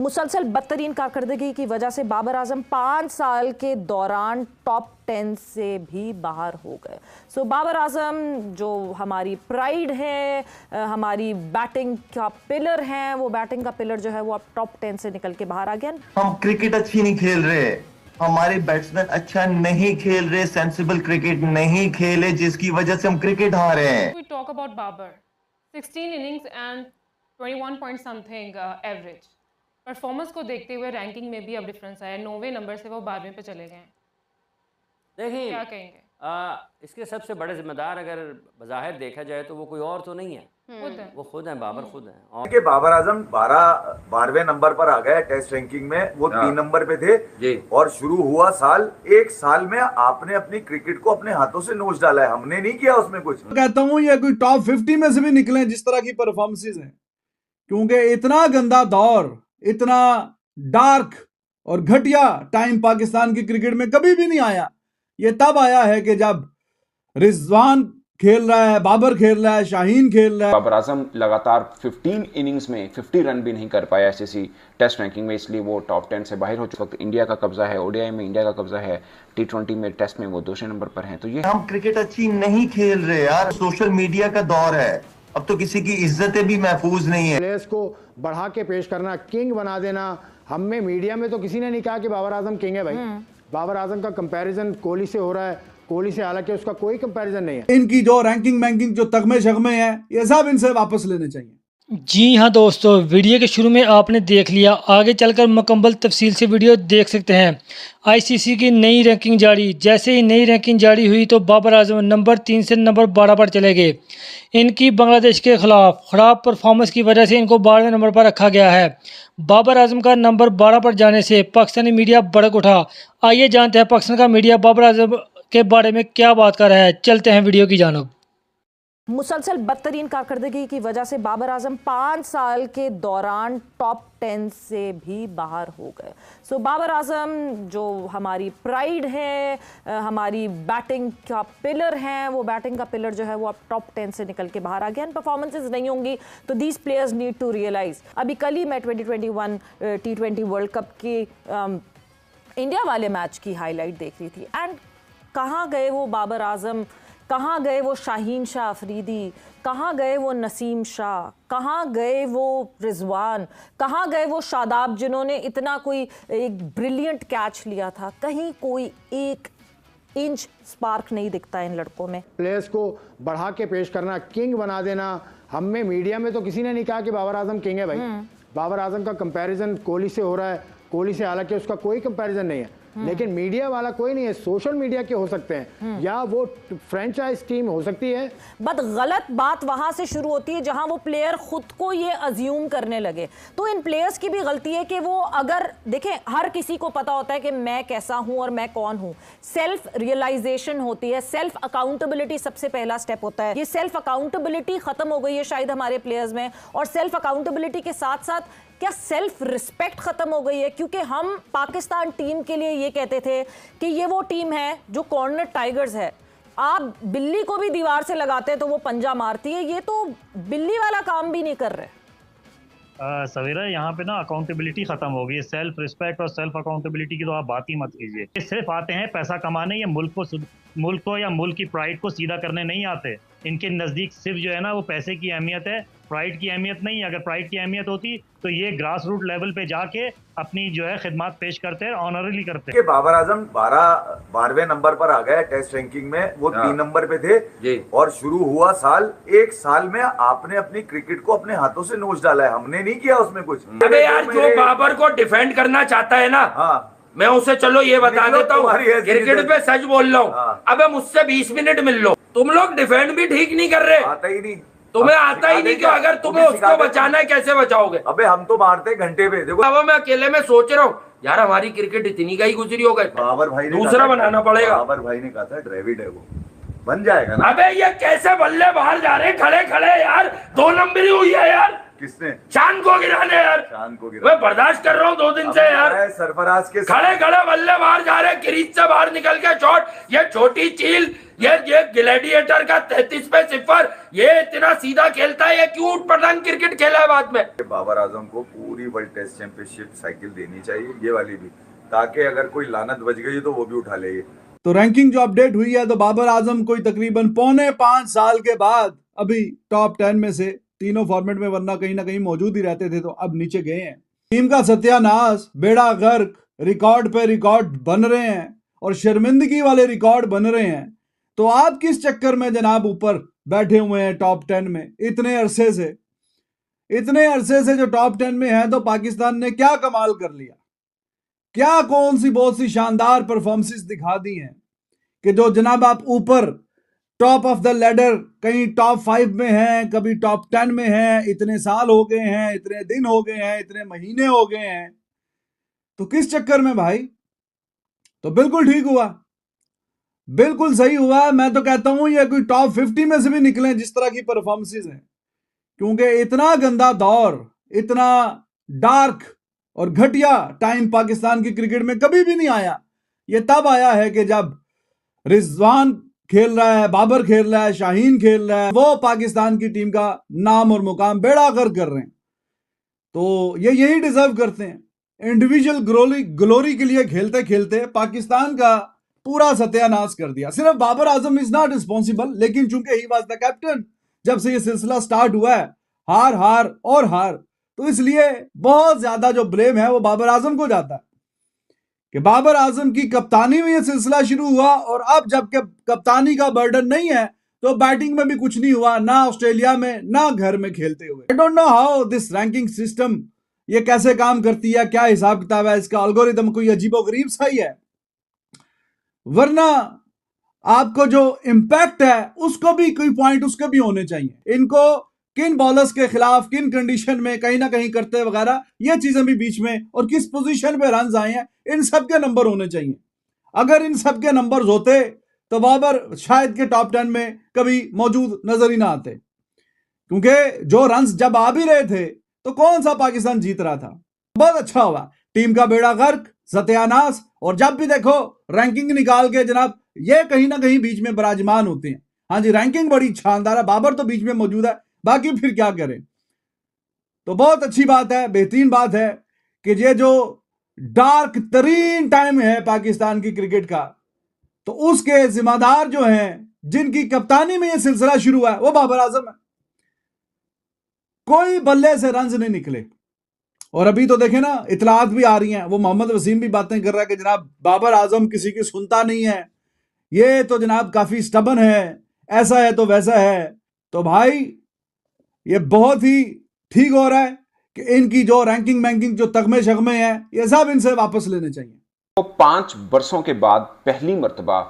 मुसलसल बदतरीन कारकर्दगी की वजह से बाबर आजम 5 साल के दौरान टॉप 10 से भी बाहर हो गए। सो बाबर आजम जो हमारी प्राइड है, हमारी बैटिंग का पिलर है, वो बैटिंग का पिलर जो है वो अब टॉप 10 से निकल के बाहर आ गया। हम क्रिकेट अच्छी नहीं खेल रहे, हमारे बैट्समैन अच्छा नहीं खेल रहे, सेंसिबल क्रिकेट नहीं खेले, जिसकी वजह से हम क्रिकेट हारे हैं। We talk about Babar, 16 innings and 21 point something average. Performance को देखते हुए रैंकिंग में भी अब डिफरेंस आया, 9वें नंबर से वो 12वें पे चले गए। देखिए क्या कहेंगे? इसके सबसे बड़े जिम्मेदार अगर बज़ाहिर देखा जाए तो वो कोई और तो नहीं है, वो खुद हैं, बाबर खुद हैं। और बाबर आजम 12वें नंबर पर आ गए टेस्ट रैंकिंग में, वो 3 नंबर पे थे जी। और शुरू हुआ साल, एक साल में आपने अपनी क्रिकेट को अपने हाथों से नोच डाला है, हमने नहीं किया उसमें कुछ। कहता हूँ ये कोई टॉप 50 में से भी निकले जिस तरह की परफॉर्मेंसेज हैं, क्योंकि इतना गंदा दौर, इतना डार्क और घटिया टाइम पाकिस्तान की क्रिकेट में कभी भी नहीं आया। ये तब आया है कि जब रिजवान खेल रहा है, बाबर खेल रहा है, शाहीन खेल रहा है। बाबर आजम लगातार 15 इनिंग्स में 50 रन भी नहीं कर पाया एससीसी टेस्ट रैंकिंग में, इसलिए वो टॉप 10 से बाहर हो चुका। वक्त इंडिया का कब्जा है, ओडीआई में इंडिया का कब्जा है, T20 में, टेस्ट में वो दूसरे नंबर पर हैं। तो ये हम क्रिकेट अच्छी नहीं खेल रहे यार, सोशल मीडिया का दौर है, अब तो किसी की इज्जतें भी महफूज नहीं है। प्लेयर्स को बढ़ा के पेश करना, किंग बना देना। हम में मीडिया में तो किसी ने नहीं कहा कि बाबर आजम किंग है भाई। बाबर आजम का कंपैरिजन कोहली से हो रहा है, कोहली से हालांकि उसका कोई कंपैरिजन नहीं है। इनकी जो रैंकिंग मैंकिंग जो तगमे शगमे हैं, ये सब इनसे वापस लेने चाहिए। जी हाँ दोस्तों, वीडियो के शुरू में आपने देख लिया, आगे चलकर मुकम्मल तफसील से वीडियो देख सकते हैं। आईसीसी की नई रैंकिंग जारी, जैसे ही नई रैंकिंग जारी हुई तो बाबर आजम नंबर 3 से नंबर 12 पर चले गए। इनकी बांग्लादेश के खिलाफ ख़राब परफॉर्मेंस की वजह से इनको 12वें नंबर पर रखा गया है। बाबर आजम का नंबर 12 पर जाने से पाकिस्तानी मीडिया भड़क उठा। आइए जानते हैं पाकिस्तान का मीडिया बाबर आजम के बारे में क्या बात कर रहा है। चलते हैं वीडियो की जानिब। मुसलसल बदतरीन कारकर्दगी की वजह से बाबर आजम 5 साल के दौरान टॉप 10 से भी बाहर हो गए। सो बाबर आजम जो हमारी प्राइड है, हमारी बैटिंग का पिलर है, वो बैटिंग का पिलर जो है वो अब टॉप 10 से निकल के बाहर आ गया। परफॉर्मेंसेज नहीं होंगी तो these players need to realise. अभी कल ही मैं 2021 T20 वर्ल्ड कप की इंडिया वाले मैच की हाईलाइट देख रही थी, एंड कहाँ गए वो बाबर आजम, कहाँ गए वो शाहीन शाह अफरीदी, कहाँ गए वो नसीम शाह, कहाँ गए वो रिजवान, कहाँ गए वो शादाब जिन्होंने इतना कोई एक ब्रिलियंट कैच लिया था। कहीं कोई 1 इंच स्पार्क नहीं दिखता इन लड़कों में। प्लेयर्स को बढ़ा के पेश करना, किंग बना देना। हम में मीडिया में तो किसी ने नहीं कहा कि बाबर आजम किंग है भाई। बाबर आजम का कंपैरिजन कोहली से हो रहा है, कोहली से हालांकि उसका कोई कंपैरिजन नहीं है, लेकिन मीडिया वाला कोई नहीं है। सोशल मीडिया के हो सकते हैं या वो फ्रेंचाइज टीम हो सकती है। बट गलत बात वहां से शुरू होती है जहां वो प्लेयर खुद को ये अज्यूम करने लगे। तो इन प्लेयर्स की भी गलती है कि वो, अगर देखें, हर किसी को पता होता है कि मैं कैसा हूं और मैं कौन हूं। सेल्फ रियलाइजेशन होती है, सेल्फ अकाउंटेबिलिटी सबसे पहला स्टेप होता है। ये सेल्फ अकाउंटेबिलिटी खत्म हो गई है शायद हमारे प्लेयर्स में, और सेल्फ अकाउंटेबिलिटी के साथ साथ क्या सेल्फ रिस्पेक्ट खत्म हो गई है, क्योंकि हम पाकिस्तान टीम के लिए ये कहते थे कि ये वो टीम है जो कॉर्नर टाइगर्स है। आप बिल्ली को भी दीवार से लगाते हैं तो वो पंजा मारती है, ये तो बिल्ली वाला काम भी नहीं कर रहे। सवेरा, यहाँ पे ना अकाउंटेबिलिटी खत्म हो गई है। सेल्फ रिस्पेक्ट और सेल्फ अकाउंटेबिलिटी की तो आप बात ही मत कीजिए। ये सिर्फ आते हैं पैसा कमाने, या मुल्क को या मुल्क की प्राइड को सीधा करने नहीं आते। इनके नज़दीक सिर्फ जो है ना वो पैसे की अहमियत है, प्राइड की अहमियत नहीं। अगर प्राइड की अहमियत होती तो ये ग्रास रूट लेवल पे जाके अपनी जो है खिदमत पेश करते हैं, ऑनरली करते हैं। बाबर आजम 12वें नंबर पर आ गए टेस्ट रैंकिंग में, वो 3 नंबर पे थे जी। और शुरू हुआ साल, एक साल में आपने अपनी क्रिकेट को अपने हाथों से नोच डाला है, हमने नहीं किया उसमें कुछ। अबे यार, जो बाबर को डिफेंड करना चाहता है ना, मैं उसे चलो ये बता देता हूँ, क्रिकेट पे सच बोल रहा हूँ। अबे मुझसे 20 मिनट मिल लो, तुम लोग डिफेंड भी ठीक नहीं कर रहे। आता ही नहीं, तुम्हें आता ही नहीं। क्यों? अगर तुम्हें उसको बचाना है कैसे बचाओगे? अबे हम तो मारते घंटे पे। देखो अब मैं अकेले में सोच रहा हूँ यार, हमारी क्रिकेट इतनी का ही गुजरी हो गई, बाबर भाई ने दूसरा बनाना पड़ेगा। बाबर भाई ने कहा था ड्रेविड है, वो बन जाएगा ना। अबे ये कैसे बल्ले बाहर जा रहे खड़े खड़े यार, 2 नंबरी हुई है यार, किसने? चांद को गिराने यार, चांद को गिरा। मैं बर्दाश्त कर रहा हूँ 2 दिन से यार। सरफराज के खड़े खड़े बल्ले बाहर जा रहे, क्रीज से बाहर निकल के शॉट, ये छोटी चील, ये ग्लैडिएटर का 33 पे 0, ये इतना सीधा खेलता है, ये क्यों उठपटांग क्रिकेट खेला है बाद में? बाबर आजम को पूरी वर्ल्ड टेस्ट चैंपियनशिप साइकिल देनी चाहिए, ये वाली भी, ताकि अगर कोई लानत बच गई तो वो भी उठा ले। तो रैंकिंग जो अपडेट हुई है तो बाबर आजम कोई तकरीबन 4.25 साल के बाद अभी टॉप 10 में से तीनों फॉर्मेट में, वरना कहीं ना कहीं मौजूद ही रहते थे, तो अब नीचे गए हैं। टीम का सत्यानाश, बेड़ा गर्क, रिकॉर्ड पे रिकॉर्ड बन रहे हैं और शर्मिंदगी वाले रिकॉर्ड बन रहे हैं। तो आप किस चक्कर में जनाब ऊपर बैठे हुए हैं टॉप 10 में इतने अरसे से जो टॉप 10 में है, तो पाकिस्तान ने क्या कमाल कर लिया, क्या कौन सी बहुत सी शानदार परफॉर्मेंसेस दिखा दी हैं कि जो जनाब आप ऊपर टॉप ऑफ द लेडर, कहीं टॉप 5 में हैं, कभी टॉप 10 में हैं, इतने साल हो गए हैं, इतने दिन हो गए हैं, इतने महीने हो गए हैं, तो किस चक्कर में भाई? तो बिल्कुल ठीक हुआ, बिल्कुल सही हुआ। मैं तो कहता हूं ये कोई टॉप 50 में से भी निकले जिस तरह की परफॉर्मेंसेस हैं, क्योंकि इतना गंदा दौर, इतना डार्क और घटिया टाइम पाकिस्तान की क्रिकेट में कभी भी नहीं आया। ये तब आया है कि जब रिजवान खेल रहा है, बाबर खेल रहा है, शाहीन खेल रहा है, वो पाकिस्तान की टीम का नाम और मुकाम बेड़ा गर्क कर रहे हैं। तो ये यही डिजर्व करते हैं। इंडिविजुअल ग्लोरी के लिए खेलते खेलते पाकिस्तान का पूरा सत्यानाश कर दिया। सिर्फ Babar Azam is not responsible, लेकिन चूंकि ही वाज द कैप्टन जब से ये सिलसिला स्टार्ट हुआ है, हार हार और हार, तो इसलिए बहुत ज्यादा जो ब्लेम है वो बाबर आजम को जाता है कि बाबर आजम की कप्तानी में ये सिलसिला शुरू हुआ, और अब जब कप्तानी का बर्डन नहीं है तो बैटिंग में भी कुछ नहीं हुआ, ना ऑस्ट्रेलिया में ना घर में खेलते हुए। I don't know how this ranking system ये कैसे काम करती है, क्या हिसाब किताब है इसका, एल्गोरिदम कोई अजीबोगरीब सा ही है, वरना आपको जो इंपैक्ट है उसको भी कोई पॉइंट उसके भी होने चाहिए। इनको किन बॉलर्स के खिलाफ किन कंडीशन में कहीं ना कहीं करते वगैरह, ये चीजें भी बीच में, और किस पोजीशन पे रन आए हैं, इन सब के नंबर होने चाहिए। अगर इन सब के नंबर्स होते तो बाबर शायद के टॉप 10 में कभी मौजूद नजर ही ना आते, क्योंकि जो रन्स जब आ भी रहे थे तो कौन सा पाकिस्तान जीत रहा था। बहुत अच्छा हुआ, टीम का बेड़ा गर्क, सत्यानाश, और जब भी देखो रैंकिंग निकाल के जनाब ये कहीं ना कहीं बीच में विराजमान होते हैं। हाँ जी, रैंकिंग बड़ी शानदार है, बाबर तो बीच में मौजूद है, बाकी फिर क्या करें। तो बहुत अच्छी बात है, बेहतरीन बात है कि ये जो डार्क तरीन टाइम है पाकिस्तान की क्रिकेट का, तो उसके जिम्मेदार जो हैं, जिनकी कप्तानी में यह सिलसिला शुरू हुआ है, वो बाबर आजम है। कोई बल्ले से रन्स नहीं निकले, और अभी तो देखें ना, इतलात भी आ रही हैं, वो मोहम्मद वसीम भी बातें कर रहा है कि जनाब बाबर आजम किसी की सुनता नहीं है, ये तो जनाब काफी स्टबन है, ऐसा है तो वैसा है। तो भाई ये बहुत ही ठीक हो रहा है कि इनकी जो रैंकिंग जो तगमे शगमे हैं, ये सब इनसे वापस लेने चाहिए। तो 5 वर्षों के बाद पहली मर्तबा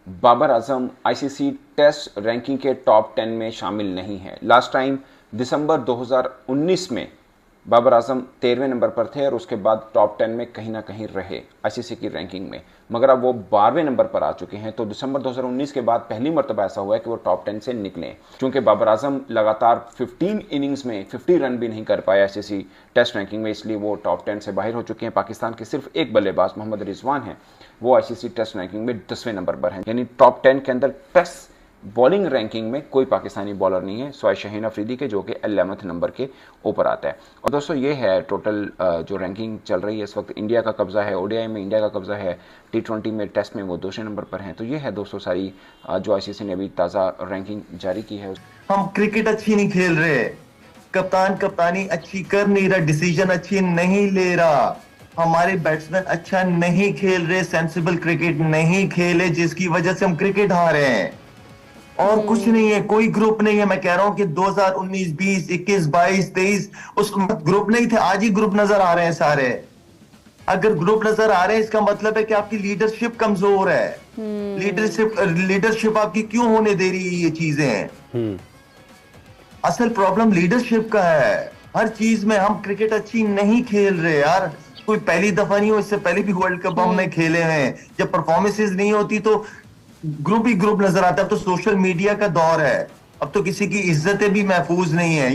Babar Azam ICC test ranking के टॉप 10 में शामिल नहीं है। लास्ट टाइम दिसंबर 2019 में बाबर आजम 13वें नंबर पर थे और उसके बाद टॉप 10 में कहीं ना कहीं रहे आईसीसी की रैंकिंग में, मगर अब वो 12वें नंबर पर आ चुके हैं। तो दिसंबर 2019 के बाद पहली मर्तबा ऐसा हुआ है कि वो टॉप 10 से निकले। चूंकि बाबर आजम लगातार 15 इनिंग्स में 50 रन भी नहीं कर पाए आईसीसी टेस्ट रैंकिंग में, इसलिए वो टॉप 10 से बाहर हो चुके हैं। पाकिस्तान के सिर्फ एक बल्लेबाज मोहम्मद रिजवान हैं, वो आईसीसी टेस्ट रैंकिंग में 10वें नंबर पर हैं, यानी टॉप 10 के अंदर टेस्ट बॉलिंग रैंकिंग में कोई पाकिस्तानी बॉलर नहीं है स्वाय शाहीन अफरीदी के, जो कि 11वें नंबर के ऊपर आता है। और दोस्तों ये है टोटल जो रैंकिंग चल रही है इस वक्त। इंडिया का कब्जा है, ओडीआई में इंडिया का कब्जा है, टी20 में टेस्ट में वो 200 नंबर पर हैं। तो ये है दोस्तों सारी जो आईसीसी ने अभी ताज़ा रैंकिंग जारी की है। हम क्रिकेट अच्छी नहीं खेल रहे, कप्तान कप्तानी अच्छी कर नहीं रहा, डिसीजन अच्छी नहीं ले रहा, हमारे बैट्समैन अच्छा नहीं खेल रहे, सेंसिबल क्रिकेट नहीं खेले, जिसकी वजह से हम क्रिकेट हार रहे हैं। और कुछ नहीं है, कोई ग्रुप नहीं है। मैं कह रहा हूं कि 2019, 20, 21, 22, 23 उस ग्रुप नहीं थे, आज ही ग्रुप नजर आ रहे हैं सारे। अगर ग्रुप नजर आ रहे हैं इसका मतलब है कि आपकी लीडरशिप कमजोर है। लीडरशिप आपकी क्यों होने दे रही है ये चीजें? असल प्रॉब्लम लीडरशिप का है। हर चीज में हम क्रिकेट अच्छी नहीं खेल रहे यार। कोई पहली दफा नहीं हो, इससे पहले भी वर्ल्ड कप हमने खेले हैं। जब परफॉर्मेंसेज नहीं होती तो ग्रुप ही ग्रुप नजर आता है। अब तो सोशल मीडिया का दौर है, अब तो किसी की इज्जतें भी महफूज नहीं है।